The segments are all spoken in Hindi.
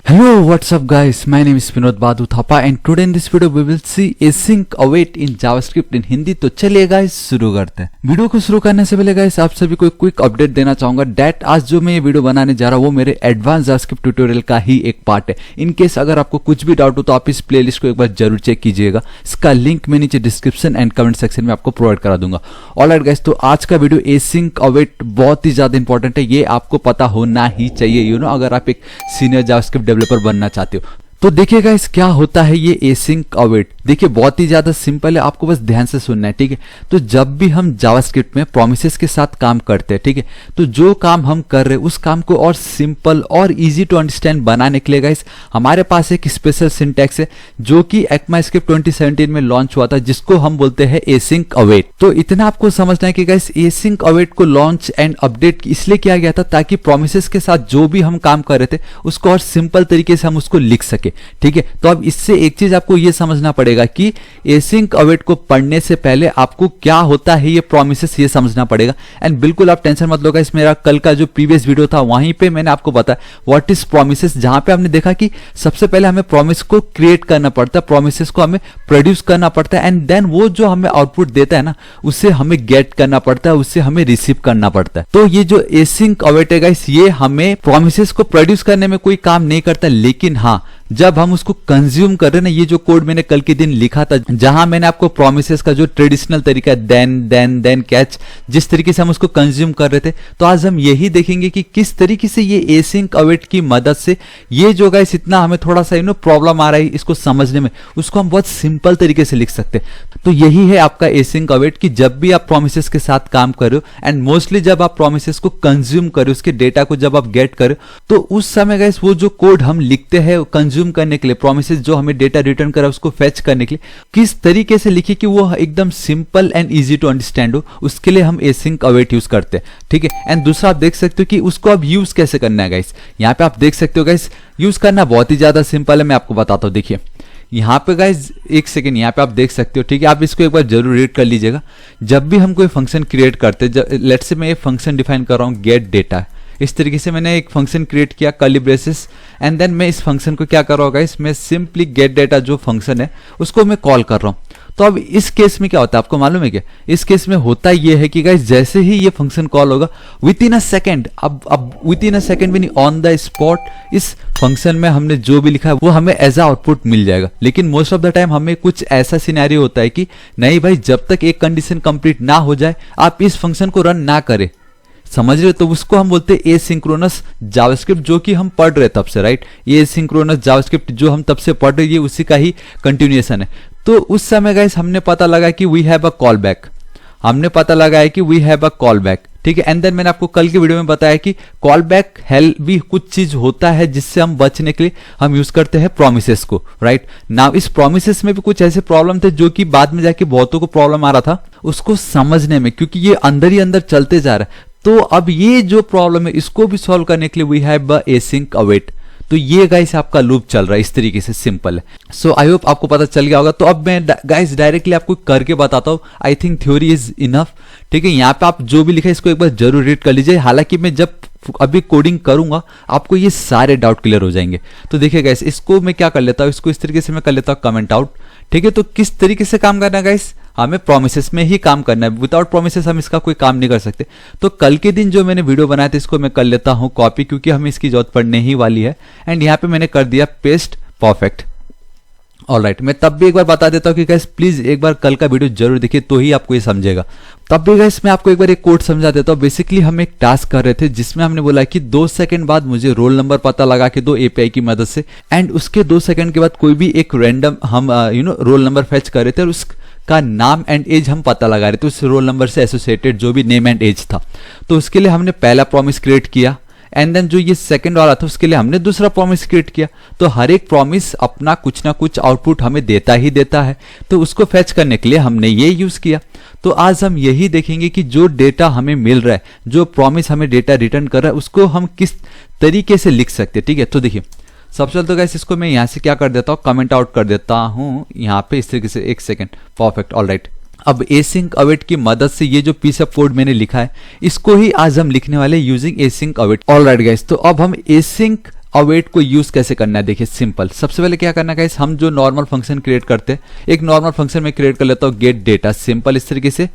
Hello, what's up guys? My name is Vinod Badhu Thapa and today in this video we will see async await in JavaScript in Hindi. तो चलिए गाइस शुरू करते हैं। वीडियो को शुरू करने से पहले गाइस आप सभी को एक क्विक अपडेट देना चाहूंगा दैट आज जो मैं ये वीडियो बनाने जा रहा हूँ वो मेरे एडवांस जावास्क्रिप्ट ट्यूटोरियल का ही एक पार्ट है। इन केस अगर आपको कुछ भी डाउट हो तो आप इस प्लेलिस्ट को एक बार जरूर चेक कीजिएगा। इसका लिंक मैं नीचे डिस्क्रिप्शन एंड कमेंट सेक्शन में आपको प्रोवाइड करा दूंगा। ऑलराइट गाइस, तो आज का वीडियो एसिंक अवेट बहुत ही ज्यादा इंपॉर्टेंट है, ये आपको पता होना ही चाहिए अगर आप एक सीनियर जावास्क्रिप्ट डेवलपर बनना चाहते हो। तो देखिए गाइस क्या होता है ये एसिंक अवेट। देखिए बहुत ही ज्यादा सिंपल है, आपको बस ध्यान से सुनना है, ठीक है। तो जब भी हम जावास्क्रिप्ट में प्रोमिसेस के साथ काम करते हैं, ठीक है, तो जो काम हम कर रहे हैं उस काम को और सिंपल और इजी टू अंडरस्टैंड बनाने के लिए गाइस हमारे पास एक स्पेशल सिंटैक्स है जो कि ECMAScript 2017 में लॉन्च हुआ था, जिसको हम बोलते हैं एसिंक अवेट। तो इतना आपको समझना है कि गाइस एसिंक अवेट को लॉन्च एंड अपडेट इसलिए किया गया था ताकि प्रोमिसेस के साथ जो भी हम काम कर रहे थे उसको और सिंपल तरीके से हम उसको लिख सके, ठीक है। तो अब इससे एक चीज आपको यह समझना पड़ेगा कि एसिंक अवेट को पढ़ने से पहले आपको क्या होता है ये प्रोमिसेस, ये समझना पड़ेगा। एंड बिल्कुल आप टेंशन मत लो गाइस, मेरा कल का जो प्रीवियस वीडियो था वहीं पे मैंने आपको बताया व्हाट इज प्रोमिसेस, जहां पे हमने देखा कि सबसे पहले हमें प्रोमिस को क्रिएट करना पड़ता है, प्रोमिसेस को हमें प्रोड्यूस करना पड़ता है एंड देन वो जो हमें आउटपुट देता है ना उसे हमें गेट करना पड़ता है, उससे हमें रिसीव करना पड़ता है। तो ये जो एसिंक अवेट है गाइस ये हमें प्रोमिसेस को प्रोड्यूस करने में कोई काम नहीं करता, लेकिन हाँ जब हम उसको कंज्यूम कर रहे हैं ना, ये जो कोड मैंने कल के दिन लिखा था जहां मैंने आपको प्रोमिसेस का जो ट्रेडिशनल तरीका है देन कैच, जिस तरीके से हम उसको कंज्यूम कर रहे थे, तो आज हम यही देखेंगे कि किस तरीके से ये एसिंक अवेट की मदद से ये जो गाइस इतना हमें थोड़ा सा प्रॉब्लम आ रहा है इसको समझने में, उसको हम बहुत सिंपल तरीके से लिख सकते हैं। तो यही है आपका एसिंक अवेट कि जब भी आप प्रोमिसेस के साथ काम कर रहे हो एंड मोस्टली जब आप प्रोमिसेस को कंज्यूम कर रहे हो, उसके डेटा को जब आप गेट कर रहे हो, तो उस समय गाइस वो जो कोड हम लिखते हैं कंज्यूम करने के लिए, प्रोमिसेस जो हमें डेटा रिटर्न करा उसको फेच करने के लिए किस तरीके से लिखे कि वो एकदम simple and easy to understand हो, उसके लिए हम एसिंक अवेट यूज करते हैं, ठीक है। एंड दूसरा आप देख सकते हो कि उसको अब यूज कैसे करना है गाइस। यहाँ पे आप देख सकते हो गाइस यूज करना बहुत ही ज्यादा सिंपल है, मैं आपको बताता हूँ। देखिए यहाँ पे गाइस एक सेकेंड, यहाँ पे आप देख सकते हो, ठीक है, आप इसको एक बार जरूर रीड कर लीजिएगा। जब भी हम कोई फंक्शन क्रिएट करते हैं, लेट्स से मैं ये फंक्शन डिफाइन कर रहा हूँ गेट डेटा, इस तरीके से मैंने एक फंक्शन क्रिएट किया कर्ली ब्रेसेस एंड देन मैं इस फंक्शन को क्या कर रहा हूँ गाइस, मैं सिंपली गेट डेटा जो फंक्शन है उसको मैं कॉल कर रहा हूँ। तो अब इस केस में क्या होता है आपको मालूम है क्या? इस केस में होता ये है कि गाइस जैसे ही ये फंक्शन कॉल होगा विद इन अ सेकेंड, अब विद इन अ सेकेंड भी नहीं, ऑन द स्पॉट इस फंक्शन में हमने जो भी लिखा है वो हमें एज अ आउटपुट मिल जाएगा। लेकिन मोस्ट ऑफ द टाइम हमें कुछ ऐसा सिनेरियो होता है कि नहीं भाई, जब तक एक कंडीशन कंप्लीट ना हो जाए आप इस फंक्शन को रन ना करें, समझ रहे हो? तो उसको हम बोलते हैं एसिंक्रोनस जावास्क्रिप्ट, जो कि हम पढ़ रहे तब से, राइट। ये एसिंक्रोनस जावास्क्रिप्ट जो हम तब से पढ़ रहे ये उसी का ही कंटिन्यूएशन है। तो उस समय गाइस हमने पता लगा कि we have a call back, हमने पता लगाया कि we have a call back, ठीक है। एंड देन मैंने आपको कल की वीडियो में बताया कि कॉल बैक हेल्प भी कुछ चीज होता है जिससे हम बचने के लिए हम यूज करते हैं प्रोमिसेस को, राइट। नाउ इस प्रोमिसेस में भी कुछ ऐसे प्रॉब्लम थे जो कि बाद में जाके बहुतों को प्रॉब्लम आ रहा था उसको समझने में, क्योंकि ये अंदर ही अंदर चलते जा रहा है। तो अब ये जो प्रॉब्लम है इसको भी सॉल्व करने के लिए we have a async await. तो ये गाइस आपका लूप चल रहा है, इस तरीके से सिंपल है। सो आई होप आपको पता चल गया होगा। तो अब मैं गाइस डायरेक्टली आपको करके बताता हूँ, I think theory is enough, ठीक है। यहाँ पे आप जो भी लिखा है इसको एक बार जरूर रीड कर लीजिए। हालांकि मैं जब अभी कोडिंग करूंगा आपको ये सारे डाउट क्लियर हो जाएंगे। तो देखिए गाइस इसको मैं क्या कर लेता हूँ, इसको इस तरीके से मैं कर लेता हूँ कमेंट आउट, ठीक है। तो किस तरीके से काम करना है गाइस, हमें प्रोमिसेस में ही काम करना है, विदाउट प्रोमिसेस हम इसका कोई काम नहीं कर सकते। तो कल के दिन जो मैंने वीडियो बनाया था इसको मैं कर लेता हूं कॉपी, क्योंकि हमें इसकी जरूरत पड़ने ही वाली है। एंड यहाँ पे मैंने कर दिया पेस्ट, परफेक्ट। ऑलराइट, मैं तब भी एक बार बता देता हूँ कि गाइस प्लीज एक बार कल का वीडियो जरूर देखिए तो ही आपको ये समझेगा। तब भी गाइस मैं आपको एक बार एक कोड समझा देता हूँ। बेसिकली हम एक टास्क कर रहे थे जिसमें हमने बोला कि 2 सेकंड बाद मुझे रोल नंबर पता लगा के दो एपीआई की मदद से, एंड उसके 2 सेकंड के बाद कोई भी एक रैंडम हम रोल नंबर फेच कर रहे थे और उसका नाम एंड एज हम पता लगा रहे थे, उस रोल नंबर से एसोसिएटेड जो भी नेम एंड एज था। तो उसके लिए हमने पहला प्रॉमिस क्रिएट किया एंड देन जो ये सेकंड वाला था उसके लिए हमने दूसरा प्रॉमिस क्रिएट किया। तो हर एक प्रॉमिस अपना कुछ ना कुछ आउटपुट हमें देता ही देता है, तो उसको फेच करने के लिए हमने ये यूज किया। तो आज हम यही देखेंगे कि जो डेटा हमें मिल रहा है, जो प्रॉमिस हमें डेटा रिटर्न कर रहा है, उसको हम किस तरीके से लिख सकते हैं, ठीक है। तो देखिए सबसे पहले तो गाइस इसको मैं यहाँ से क्या कर देता हूँ, कमेंट आउट कर देता हूँ यहाँ पे इस तरीके से, एक सेकेंड, परफेक्ट, ऑलराइट। अब एसिंक अवेट की मदद से ये जो पीस ऑफ कोड मैंने लिखा है इसको ही आज हम लिखने वाले using async await. Alright guys, तो अब हम एसिंक अवेट को यूज कैसे करना है। देखिए सिंपल, सबसे पहले क्या करना है गाइस, हम जो नॉर्मल फंक्शन क्रिएट करते हैं, एक नॉर्मल फंक्शन में क्रिएट कर लेता हूँ गेट डेटा, सिंपल इस तरीके से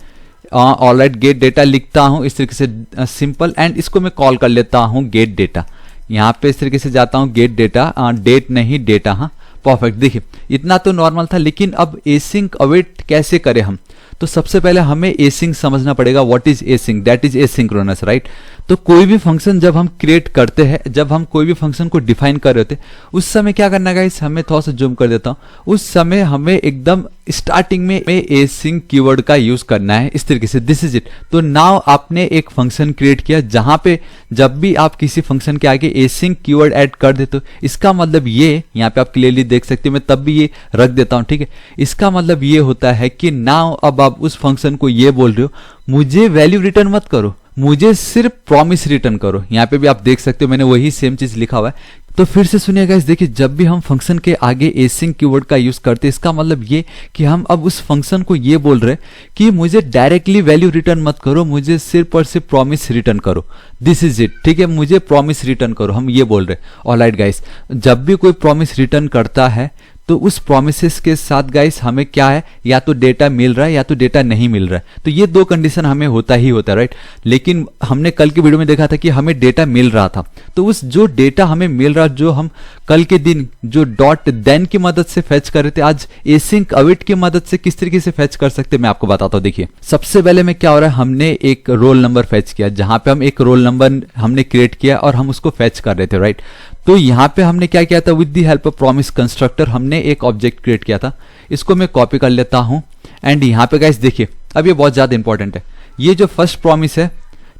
ऑलराइट गेट डेटा लिखता हूँ इस तरीके से सिंपल, एंड इसको मैं कॉल कर लेता हूँ गेट डेटा। यहाँ पे इस तरीके से जाता हूँ गेट डेटा, डेट नहीं डेटा, हाँ परफेक्ट। देखिए इतना तो नॉर्मल था, लेकिन अब एसिंक अवेट कैसे करें हम, तो सबसे पहले हमें एसिंक समझना पड़ेगा। What is async, that is asynchronous, right. तो कोई भी फंक्शन जब हम क्रिएट करते हैं, जब हम कोई भी फंक्शन को डिफाइन कर रहे होते हैं, उस समय क्या करना गाइस, हमें थोड़ा सा जूम कर देता हूं, उस समय हमें एकदम स्टार्टिंग में एसिंक कीवर्ड का यूज करना है इस तरीके से, दिस इज इट। तो नाउ आपने एक फंक्शन क्रिएट किया जहां पे जब भी आप किसी फंक्शन के आगे एसिंक कीवर्ड ऐड कर देते हो, इसका मतलब ये, यहाँ पे आप क्लियरली देख सकते हो, मैं तब भी ये रख देता हूं, ठीक है। इसका मतलब ये होता है कि नाउ अब आप उस फंक्शन को ये बोल रहे हो, मुझे वैल्यू रिटर्न मत करो, मुझे सिर्फ प्रॉमिस रिटर्न करो। यहाँ पे भी आप देख सकते हो मैंने वही सेम चीज लिखा हुआ है। तो फिर से सुनिएगा, इस देखिए जब भी हम फंक्शन के आगे एसिंक कीवर्ड का यूज करते हैं, इसका मतलब ये कि हम अब उस फंक्शन को ये बोल रहे हैं कि मुझे डायरेक्टली वैल्यू रिटर्न मत करो, मुझे सिर्फ और सिर्फ प्रॉमिस रिटर्न करो, दिस इज इट, ठीक है, मुझे प्रॉमिस रिटर्न करो, हम ये बोल रहे हैं। ऑलराइट गाइस, जब भी कोई प्रॉमिस रिटर्न करता है तो उस प्रोमिसेस के साथ गाइस हमें क्या है, या तो डेटा मिल रहा है या तो डेटा नहीं मिल रहा है। तो ये दो कंडीशन हमें होता ही होता है, राइट। लेकिन हमने कल की वीडियो में देखा था कि हमें डेटा मिल रहा था, तो उस जो डेटा हमें मिल रहा, जो हम कल के दिन जो डॉट देन की मदद से फेच कर रहे थे, आज एसिंक अवेट की मदद से किस तरीके से फेच कर सकते हैं मैं आपको बताता हूं। देखिए सबसे पहले में क्या हो रहा है, हमने एक रोल नंबर फेच किया, जहां पे हम एक रोल नंबर हमने क्रिएट किया और हम उसको फेच कर रहे थे, राइट। तो यहां पे हमने क्या किया था, with the help of promise constructor हमने एक ऑब्जेक्ट क्रिएट किया था। इसको मैं कॉपी कर लेता हूं, एंड यहां पे गाइस देखिए, अब ये बहुत ज्यादा इंपॉर्टेंट है, ये जो फर्स्ट प्रॉमिस है,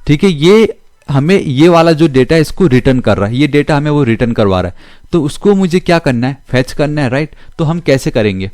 ठीक है, ये हमें ये वाला जो डेटा है इसको रिटर्न कर रहा है, ये डेटा हमें वो रिटर्न करवा रहा है, तो उसको मुझे क्या करना है, फेच करना है, राइट। तो हम कैसे करेंगे,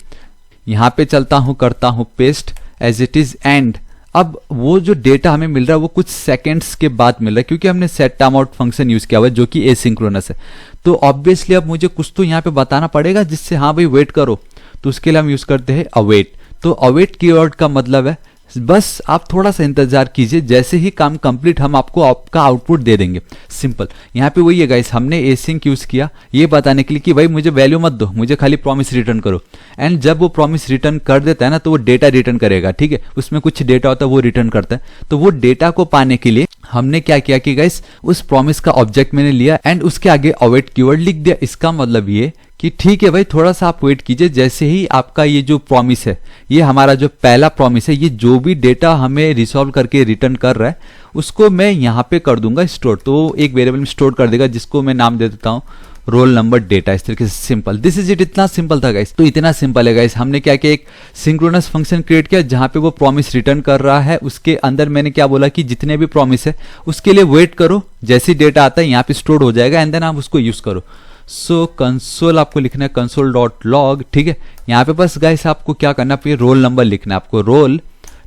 यहां पे चलता हूं, करता हूं paste as it is, and अब वो जो डेटा हमें मिल रहा है वो कुछ सेकंड्स के बाद मिल रहा है, क्योंकि हमने set time out function use किया हुआ है जो कि एसिंक्रोनस है। तो ऑब्वियसली अब मुझे कुछ तो यहाँ पे बताना पड़ेगा जिससे हाँ भाई वेट करो, तो उसके लिए हम यूज करते हैं अवेट। तो अवेट कीवर्ड का मतलब है बस आप थोड़ा सा इंतजार कीजिए, जैसे ही काम कंप्लीट हम आपको आपका आउटपुट दे देंगे, सिंपल। यहाँ पे वही है गाइस, हमने एसिंक यूज किया ये बताने के लिए कि भाई मुझे वैल्यू मत दो, मुझे खाली प्रॉमिस रिटर्न करो, एंड जब वो प्रॉमिस रिटर्न कर देता है ना, तो वो डेटा रिटर्न करेगा, ठीक है, उसमें कुछ डेटा होता है वो रिटर्न करता है। तो वो डेटा को पाने के लिए हमने क्या किया कि गाइस उस प्रॉमिस का ऑब्जेक्ट मैंने लिया एंड उसके आगे अवेट कीवर्ड लिख दिया। इसका मतलब ये कि ठीक है भाई थोड़ा सा आप वेट कीजिए, जैसे ही आपका ये जो प्रॉमिस है, ये हमारा जो पहला प्रॉमिस है, ये जो भी डेटा हमें रिसॉल्व करके रिटर्न कर रहा है उसको मैं यहाँ पे कर दूंगा स्टोर, तो एक वेरिएबल में स्टोर कर देगा जिसको मैं नाम दे देता हूँ रोल नंबर डेटा, इस तरीके से सिंपल, दिस इज इट। इतना सिंपल था गाइस, तो इतना सिंपल है गाइस। हमने क्या किया, एक सिंक्रोनस फंक्शन क्रिएट किया जहां पे वो प्रॉमिस रिटर्न कर रहा है, उसके अंदर मैंने क्या बोला कि जितने भी प्रॉमिस है उसके लिए वेट करो, जैसे डेटा आता है यहाँ पे स्टोर हो जाएगा एंड देन आप उसको यूज करो। सो कंसोल आपको लिखना है कंसोल डॉट लॉग, ठीक है। यहाँ पे बस गाइस आपको क्या करना है, रोल नंबर लिखना है, आपको roll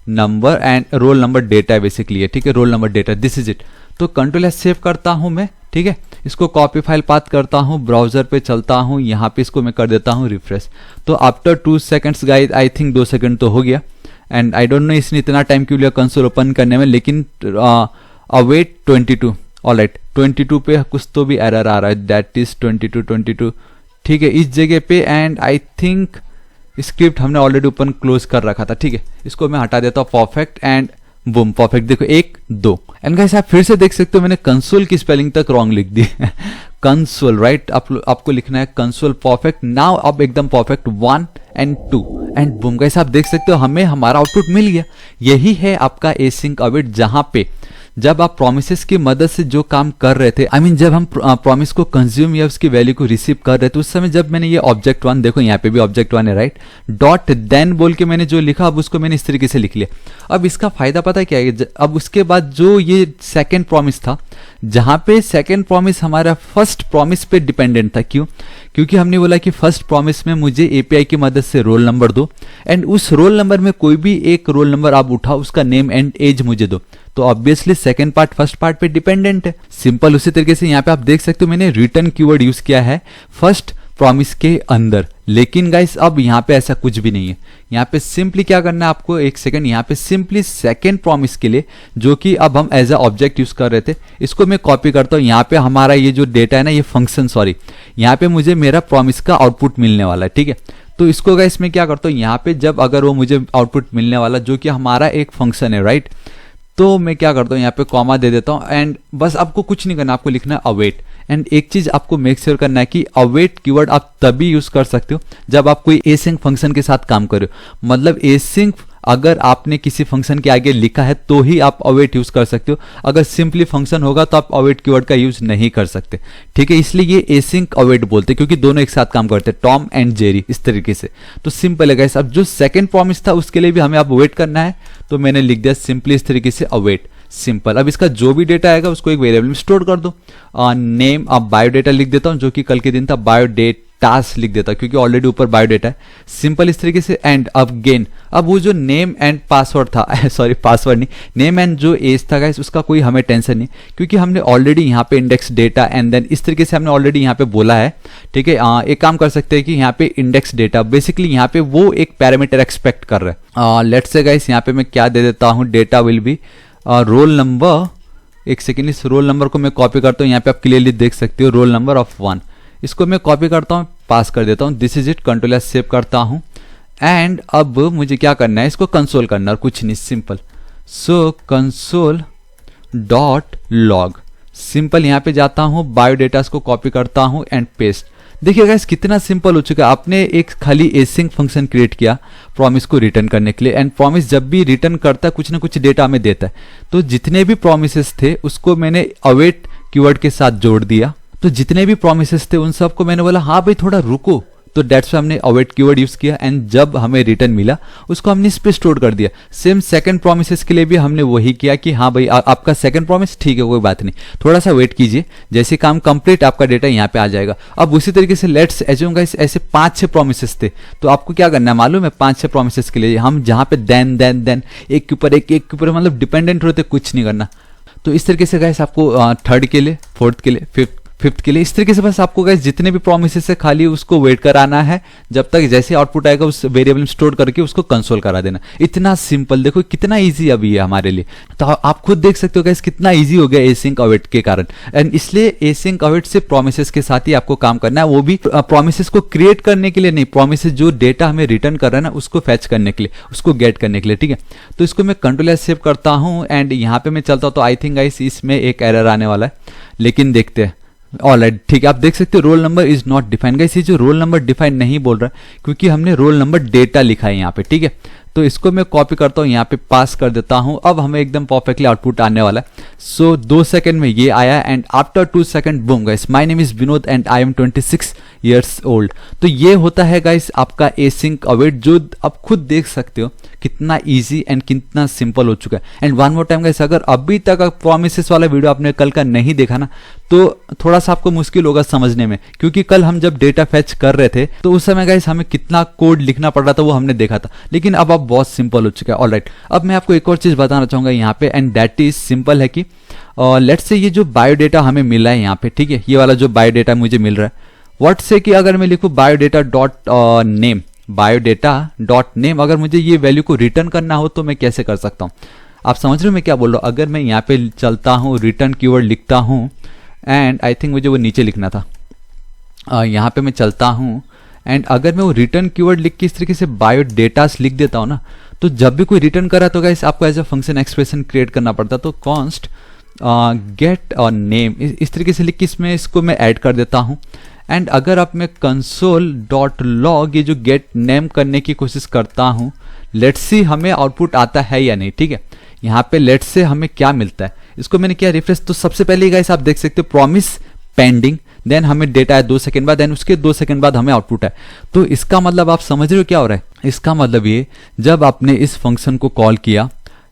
number and roll number data basically है, ठीक है, roll number data, this is it. तो कंट्रोल एस सेव करता हूं मैं, ठीक है, इसको कॉपी फाइल पाथ करता हूं, ब्राउजर पे चलता हूं, यहाँ पे इसको मैं कर देता हूं रिफ्रेश। तो after 2 seconds guys, I think 2 second तो हो गया, एंड आई डोंट नो इसने इतना टाइम क्यों लिया कंसोल ओपन करने में, लेकिन अवेट 22, ऑलराइट 22 पे कुछ तो भी एरर आ रहा है, दैट इज 22, ठीक है, इस जगह पे, एंड आई थिंक स्क्रिप्ट हमने ऑलरेडी ओपन क्लोज कर रखा था, ठीक है, इसको मैं हटा देता हूँ, परफेक्ट, एंड बूम, परफेक्ट, देखो 1 2। एंड गाइस आप फिर से देख सकते हो मैंने कंसोल की स्पेलिंग तक रॉन्ग लिख दी कंसोल, राइट, आपको लिखना है कंसोल, परफेक्ट। नाउ अब एकदम perfect 1 and 2, and boom guys आप देख सकते हो हमें हमारा आउटपुट मिल गया। यही है आपका एसिंक अवेट, जहां पे जब आप प्रोमिसेस की मदद से जो काम कर रहे थे, आई मीन जब हम प्रोमिस को कंज्यूम या उसकी वैल्यू को रिसीव कर रहे थे, उस समय जब मैंने ये ऑब्जेक्ट 1, देखो यहाँ पे भी ऑब्जेक्ट 1 है, राइट, डॉट देन बोल के मैंने जो लिखा अब उसको मैंने इस तरीके से लिख लिया। अब इसका फायदा पता है क्या है, अब उसके बाद जो ये सेकेंड प्रॉमिस था, जहां पे सेकेंड प्रॉमिस हमारा फर्स्ट प्रॉमिस पे डिपेंडेंट था, क्यों, क्योंकि हमने बोला कि फर्स्ट प्रॉमिस में मुझे एपीआई की मदद से रोल नंबर दो, एंड उस रोल नंबर में कोई भी एक रोल नंबर आप उठाओ, उसका नेम एंड एज मुझे दो। तो obviously second part first part पे डिपेंडेंट है, सिंपल। उसी तरीके से यहाँ पे आप देख सकते हो मैंने रिटर्न कीवर्ड यूज किया है फर्स्ट प्रॉमिस के अंदर। लेकिन गाइस अब यहाँ पे ऐसा कुछ भी नहीं है। यहाँ पे सिंपली क्या करना है आपको, एक सेकंड, यहाँ पे सिंपली सेकंड प्रॉमिस के लिए जो कि अब हम एज अ ऑब्जेक्ट यूज कर रहे थे, इसको मैं कॉपी करता हूँ। यहाँ पे हमारा ये जो डेटा है ना, ये फंक्शन, सॉरी, यहाँ पे मुझे मेरा प्रॉमिस का आउटपुट मिलने वाला है, ठीक है। तो इसको गाइस मैं क्या करता हूँ, यहाँ पे जब अगर वो मुझे आउटपुट मिलने वाला जो कि हमारा एक फंक्शन है, राइट, तो मैं क्या करता हूँ, यहाँ पे कॉमा दे देता हूँ एंड बस आपको कुछ नहीं करना, आपको लिखना है अवेट। एंड एक चीज आपको मेक श्योर करना है कि अवेट कीवर्ड आप तभी यूज कर सकते हो जब आप कोई एसिंक फंक्शन के साथ काम करो। मतलब एसिंक अगर आपने किसी फंक्शन के आगे लिखा है तो ही आप अवेट यूज कर सकते हो। अगर सिंपली फंक्शन होगा तो आप अवेट कीवर्ड का यूज नहीं कर सकते, ठीक है। इसलिए ये एसिंक अवेट बोलते हैं क्योंकि दोनों एक साथ काम करते हैं, टॉम एंड जेरी, इस तरीके से। तो सिंपल है गाइस। अब जो सेकंड प्रॉमिस था उसके लिए भी हमें अब वेट करना है, तो मैंने लिख दिया सिंपली इस तरीके से अवेट, सिंपल। अब इसका जो भी डेटा आएगा उसको एक वेरिएबल में स्टोर कर दो। नेम, अब बायोडेटा लिख देता हूं जो कि कल के दिन था, बायोडेटास लिख देता क्योंकि ऑलरेडी ऊपर बायोडेटा है, सिंपल इस तरीके से। एंड अब गेन, अब वो जो नेम एंड पासवर्ड था, सॉरी पासवर्ड नहीं, नेम एंड जो एज था गाइस, उसका कोई हमें टेंशन नहीं क्योंकि हमने ऑलरेडी यहाँ पे इंडेक्स डेटा एंड देन इस तरीके से हमने ऑलरेडी यहाँ पे बोला है, ठीक है। एक काम कर सकते हैं कि यहाँ पे इंडेक्स डेटा, बेसिकली यहाँ पे वो एक पैरामीटर एक्सपेक्ट कर रहा है। लेट्स से गाइस यहाँ पे मैं क्या दे देता हूँ, data will be roll number. एक सेकेंड, इस रोल नंबर को मैं कॉपी करता हूँ, यहाँ पे आप क्लियरली देख सकते हो, रोल नंबर ऑफ 1। इसको मैं कॉपी करता हूँ, पास कर देता हूँ, this is it, control S save करता हूँ। एंड अब मुझे क्या करना है, इसको कंसोल करना है, कुछ नहीं, सिंपल। सो कंसोल डॉट लॉग, सिंपल यहाँ पे जाता हूँ, बायोडेटा को कॉपी करता हूँ एंड पेस्ट। देखिए गाइस कितना सिंपल हो चुका है। आपने एक खाली एसिंक फंक्शन क्रिएट किया प्रॉमिस को रिटर्न करने के लिए, एंड प्रॉमिस जब भी रिटर्न करता है कुछ ना कुछ डेटा हमें देता है। तो जितने भी प्रॉमिसेस थे उसको मैंने अवेट कीवर्ड के साथ जोड़ दिया। तो जितने भी प्रॉमिसेस थे उन सबको मैंने बोला हाँ भाई थोड़ा रुको, तो डेट्स हमने अवेट कीवर्ड यूज किया एंड जब हमें रिटर्न मिला उसको हमने इस पे स्टोर कर दिया। सेम सेकंड प्रॉमिसेस के लिए भी हमने वही किया कि हाँ भाई आपका सेकंड प्रॉमिस ठीक है, कोई बात नहीं, थोड़ा सा वेट कीजिए, जैसे काम कंप्लीट आपका डेटा यहाँ पे आ जाएगा। अब उसी तरीके से लेट्स एज्यूम गाइस ऐसे 5-6 प्रॉमिसेस थे, तो आपको क्या करना है मालूम है, 5-6 प्रॉमिसेस के लिए हम जहाँ पे देन एक के ऊपर एक के ऊपर मतलब डिपेंडेंट होते, कुछ नहीं करना। तो इस तरीके से गाइस आपको थर्ड के लिए, फोर्थ के लिए, फिफ्थ के लिए, इस तरीके से बस आपको गाइस जितने भी प्रॉमिसेस है खाली उसको वेट कराना है जब तक जैसे आउटपुट आएगा उस वेरिएबल में स्टोर करके उसको कंसोल करा देना। इतना सिंपल, देखो कितना इजी अभी है हमारे लिए। तो आप खुद देख सकते हो गाइस कितना इजी हो गया एसिंक अवेट के कारण। एंड इसलिए एसिंक अवेट से प्रॉमिसेस के साथ ही आपको काम करना है, वो भी प्रॉमिसेस को क्रिएट करने के लिए नहीं, प्रॉमिसेस जो डेटा हमें रिटर्न कर रहा है ना उसको फैच करने के लिए, उसको गेट करने के लिए, ठीक है। तो इसको मैं कंट्रोल एस सेव करता हूँ एंड यहाँ पे मैं चलता हूँ, तो आई थिंक गाइस इसमें एक एरर आने वाला है, लेकिन देखते हैं। ऑलराइट, ठीक है, आप देख सकते हो roll number is not defined. Guys ये जो रोल नंबर डिफाइंड नहीं बोल रहा है क्योंकि हमने रोल नंबर डेटा लिखा है यहाँ पे, ठीक है। तो इसको मैं कॉपी करता हूँ, यहाँ पे पास कर देता हूँ। अब हमें एकदम परफेक्टली आउटपुट आने वाला है। सो 2 सेकंड में ये आया and after 2 second boom guys, my name is Vinod and I am 26 years old. तो ये होता है गाइस आपका एसिंक अवेट, जो आप खुद देख सकते हो कितना इजी एंड कितना सिंपल हो चुका है। And one more time guys, अगर अभी तक प्रॉमिसेस वाला वीडियो आपने कल का नहीं देखा ना, तो थोड़ा सा आपको मुश्किल होगा समझने में, क्योंकि कल हम जब डेटा फैच कर रहे थे तो उस समय गाइस हमें कितना कोड लिखना पड़ रहा था वो हमने देखा था, लेकिन अब बहुत सिंपल हो चुका है। ऑलराइट, अब मैं आपको एक और चीज बताना चाहूंगा यहाँ पे, एंड दैट इज सिंपल है कि लेट्स से ये जो बायोडेटा हमें मिला है यहाँ पे, ठीक है, ये वाला जो बायोडेटा मुझे मिल रहा है, व्हाट से कि अगर मैं लिखूं biodata dot name, biodata dot name, अगर मुझे ये वैल्यू को रिटर्न करना हो तो मैं कैसे कर सकता हूँ? आप समझ रहे हो मैं क्या बोल रहा हूँ? अगर मैं यहाँ पे चलता हूँ, रिटर्न कीवर्ड लिखता हूँ एंड आई थिंक मुझे वो नीचे लिखना था, यहाँ पे मैं चलता हूँ एंड अगर मैं वो रिटर्न कीवर्ड लिख के इस तरीके से बायोडेटास लिख देता हूँ ना, तो जब भी कोई रिटर्न करा तो गाइस आपको as a function expression create करना पड़ता। तो कॉन्स्ट गेट नेम इस तरीके से लिख के इसमें इसको मैं ऐड कर देता हूँ। एंड अगर अब मैं कंसोल डॉट लॉग ये जो गेट नेम करने की कोशिश करता हूँ, लेट्स सी हमें आउटपुट आता है या नहीं, ठीक है। यहाँ पे लेट्स से हमें क्या मिलता है, इसको मैंने किया रिफ्रेश, तो सबसे पहले गाइस आप देख सकते हो प्रॉमिस पेंडिंग, देन हमें डेटा है 2 सेकंड बाद, देन उसके 2 सेकंड बाद हमें आउटपुट है। तो इसका मतलब आप समझ रहे हो क्या हो रहा है? इसका मतलब ये, जब आपने इस फंक्शन को कॉल किया,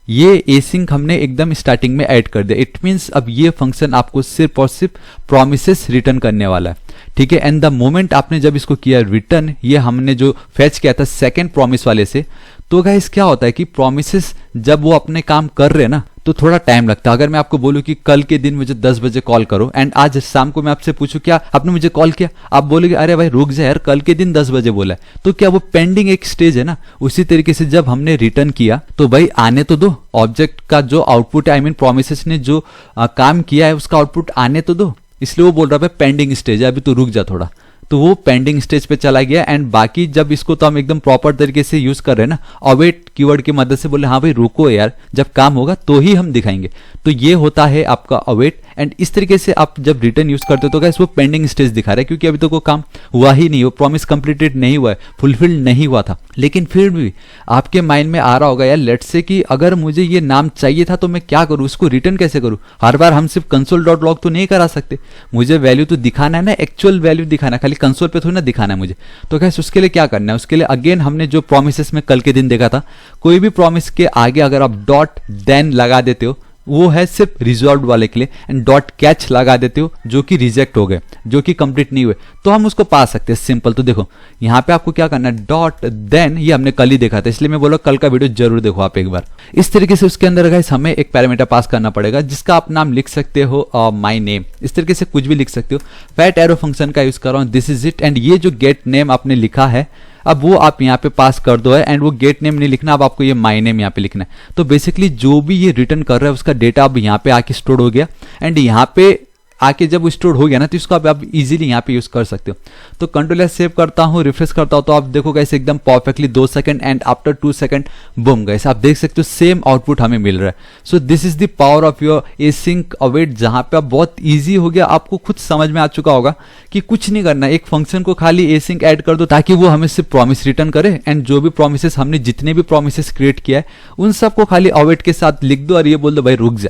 ये एसिंक हमने एकदम स्टार्टिंग में ऐड कर दिया। इट मीन्स अब ये फंक्शन आपको सिर्फ और सिर्फ प्रॉमिसेस रिटर्न करने वाला है। ठीक है। एंड द मोमेंट आपने जब इसको किया रिटर्न, ये हमने जो फैच किया था सेकंड प्रॉमिस वाले से, तो गाइस क्या होता है कि प्रॉमिसेस जब वो अपने काम कर रहे हैं ना तो थोड़ा टाइम लगता है। अगर मैं आपको बोलूं कि कल के दिन मुझे 10 बजे कॉल करो एंड आज शाम को मैं आपसे पूछूं क्या आपने मुझे कॉल किया, आप बोलोगे अरे भाई रुक जा यार, कल के दिन 10 बजे बोला है, तो क्या वो पेंडिंग एक स्टेज है ना। उसी तरीके से जब हमने रिटर्न किया तो भाई आने तो दो, ऑब्जेक्ट का जो आउटपुट है, आई मीन प्रोमिसेस ने जो काम किया है उसका आउटपुट आने तो दो, इसलिए वो बोल रहा है पेंडिंग स्टेज है, अभी तो रुक जा थोड़ा, तो वो पेंडिंग स्टेज पे चला गया। एंड बाकी जब इसको तो हम एकदम प्रॉपर तरीके से यूज कर रहे हैं ना, अवेट कीवर्ड की मदद से बोले हाँ भाई रुको यार, जब काम होगा तो ही हम दिखाएंगे, तो ये होता है आपका अवेट। एंड इस तरीके से आप जब रिटर्न यूज करते हो तो गाइस वो पेंडिंग स्टेज दिखा रहा है, क्योंकि अभी तो वो काम हुआ ही नहीं, वो प्रॉमिस कंप्लीटेड नहीं हुआ है, फुलफिल नहीं हुआ था। लेकिन फिर भी आपके माइंड में आ रहा होगा यार लेट्स से कि अगर मुझे ये नाम चाहिए था तो मैं क्या करूं, उसको रिटर्न कैसे करूं। हर बार हम सिर्फ console.log तो नहीं करा सकते, मुझे वैल्यू तो दिखाना है ना, एक्चुअल वैल्यू दिखाना है, खाली कंसोल पे थोड़ी ना दिखाना है मुझे। तो गाइस उसके लिए क्या करना है, उसके लिए अगेन हमने जो प्रोमिसेस में कल के दिन देखा था, कोई भी प्रॉमिस के आगे अगर आप डॉट देन लगा देते हो वो है सिर्फ रिजॉल्व वाले के लिए, एंड डॉट कैच लगा देते हो जो कि रिजेक्ट हो गए, जो कि कंप्लीट नहीं हुए, तो हम उसको पा सकते हैं सिंपल। तो देखो यहाँ पे आपको क्या करना है, डॉट देन, ये हमने कल ही देखा था इसलिए मैं बोला कल का वीडियो जरूर देखो आप एक बार। इस तरीके से उसके अंदर गाइस हमें एक पैरामीटर पास करना पड़ेगा जिसका आप नाम लिख सकते हो माई नेम, इस तरीके से कुछ भी लिख सकते हो। फैट एरो फंक्शन का यूज कर रहा हूँ, दिस इज इट। एंड ये जो गेट नेम आपने लिखा है अब वो आप यहाँ पे पास कर दो है, एंड वो गेट नेम नहीं लिखना, अब आपको ये माई नेम यहाँ पे लिखना है। तो बेसिकली जो भी ये रिटर्न कर रहा है उसका डेटा अब यहाँ पे आके स्टोर हो गया, एंड यहाँ पे आके जब वो स्टोर हो गया ना तो इसको आप इजीली यहाँ पे यूज कर सकते हो। तो कंट्रोल एस सेव करता हूँ, रिफ्रेश करता हूँ, तो आप देखो गाइस एकदम perfectly 2 second and after 2 second boom guys आप देख सकते हो सेम आउटपुट हमें मिल रहा है। So this is the power of your async await, जहां पे आप बहुत ईजी हो गया, आपको खुद समझ में आ चुका होगा कि कुछ नहीं करना, एक फंक्शन को खाली एसिंक ऐड कर दो ताकि वो हमें सिर्फ प्रॉमिस रिटर्न करे, एंड जो भी प्रॉमिसेस हमने जितने भी प्रॉमिसेस क्रिएट किया है उन सबको खाली अवेट के साथ लिख दो और ये बोल दो भाई रुक जा,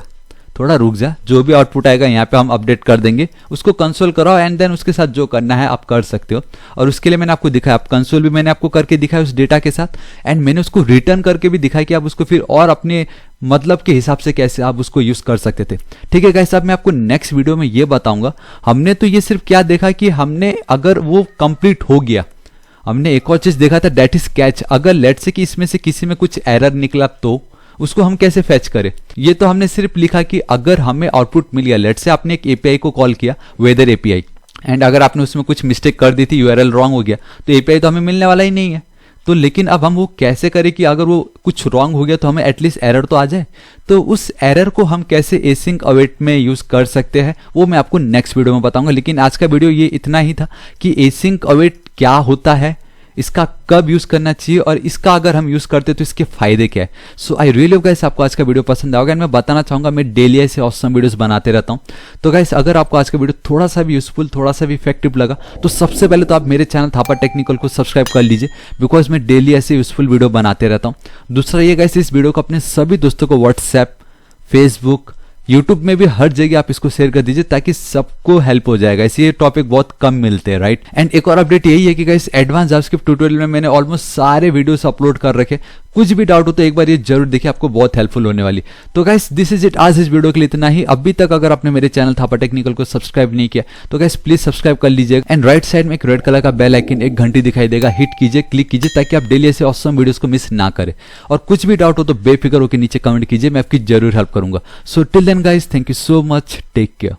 थोड़ा रुक जा, जो भी आउटपुट आएगा यहाँ पे हम अपडेट कर देंगे, उसको कंसोल कराओ एंड देन उसके साथ जो करना है आप कर सकते हो। और उसके लिए मैंने आपको दिखाया, आप कंसोल भी मैंने आपको करके दिखाया उस डेटा के साथ, एंड मैंने उसको रिटर्न करके भी दिखाया कि आप उसको फिर और अपने मतलब के हिसाब से कैसे आप उसको यूज कर सकते थे। ठीक है गाइस, अब मैं आपको नेक्स्ट वीडियो में ये बताऊंगा। हमने तो ये सिर्फ क्या देखा कि हमने अगर वो कंप्लीट हो गया, हमने एक और चीज देखा था दैट इज कैच, अगर लेट्स से कि इसमें से किसी में कुछ एरर निकला तो उसको हम कैसे फैच करें। ये तो हमने सिर्फ लिखा कि अगर हमें आउटपुट मिल गया, लेट्स से आपने एक एपीआई को कॉल किया, वेदर एपीआई, एंड अगर आपने उसमें कुछ मिस्टेक कर दी थी, यूआरएल रॉन्ग हो गया, तो एपीआई तो हमें मिलने वाला ही नहीं है। तो लेकिन अब हम वो कैसे करें कि अगर वो कुछ रॉन्ग हो गया तो हमें एटलीस्ट एरर तो आ जाए। तो उस एरर को हम कैसे एसिंक अवेट में यूज कर सकते हैं वो मैं आपको नेक्स्ट वीडियो में बताऊंगा। लेकिन आज का वीडियो ये इतना ही था कि एसिंक अवेट क्या होता है, इसका कब यूज करना चाहिए, और इसका अगर हम यूज करते तो इसके फायदे क्या है। सो आई रियली होप गाइस आपको आज का वीडियो पसंद आओगे, एंड मैं बताना चाहूंगा मैं डेली ऐसे ऑसम वीडियोस बनाते रहता हूं। तो गाइस अगर आपको आज का वीडियो थोड़ा सा भी यूजफुल, थोड़ा सा भी इफेक्टिव लगा तो सबसे पहले तो आप मेरे चैनल थापा टेक्निकल को सब्सक्राइब कर लीजिए, बिकॉज मैं डेली ऐसे यूजफुल वीडियो बनाते रहता हूं। दूसरा ये गाइस, इस वीडियो को अपने सभी दोस्तों को व्हाट्सएप, फेसबुक, यूट्यूब में भी हर जगह आप इसको शेयर कर दीजिए ताकि सबको हेल्प हो जाएगा। ये टॉपिक बहुत कम मिलते हैं, राइट। एंड एक और अपडेट यही है कि गाइस एडवांस जावास्क्रिप्ट ट्यूटोरियल में मैंने ऑलमोस्ट सारे वीडियोस अपलोड कर रखे, कुछ भी डाउट हो तो एक बार ये जरूर देखिए, आपको बहुत हेल्पफुल होने वाली। तो गाइस दिस इज इट, आज इस वीडियो के लिए इतना ही। अभी तक अगर आपने मेरे चैनल थापा टेक्निकल को सब्सक्राइब नहीं किया तो गाइस प्लीज सब्सक्राइब कर लीजिएगा, एंड राइट साइड में एक रेड कलर का बेल आइकन, एक घंटी दिखाई देगा, हिट कीजिए, क्लिक कीजिए ताकि आप डेली ऐसे ऑसम वीडियोस को मिस ना करें। और कुछ भी डाउट हो तो बेफिक्र होकर नीचे कमेंट कीजिए, मैं आपकी जरूर हेल्प करूंगा। So till then guys, thank you so much, take care.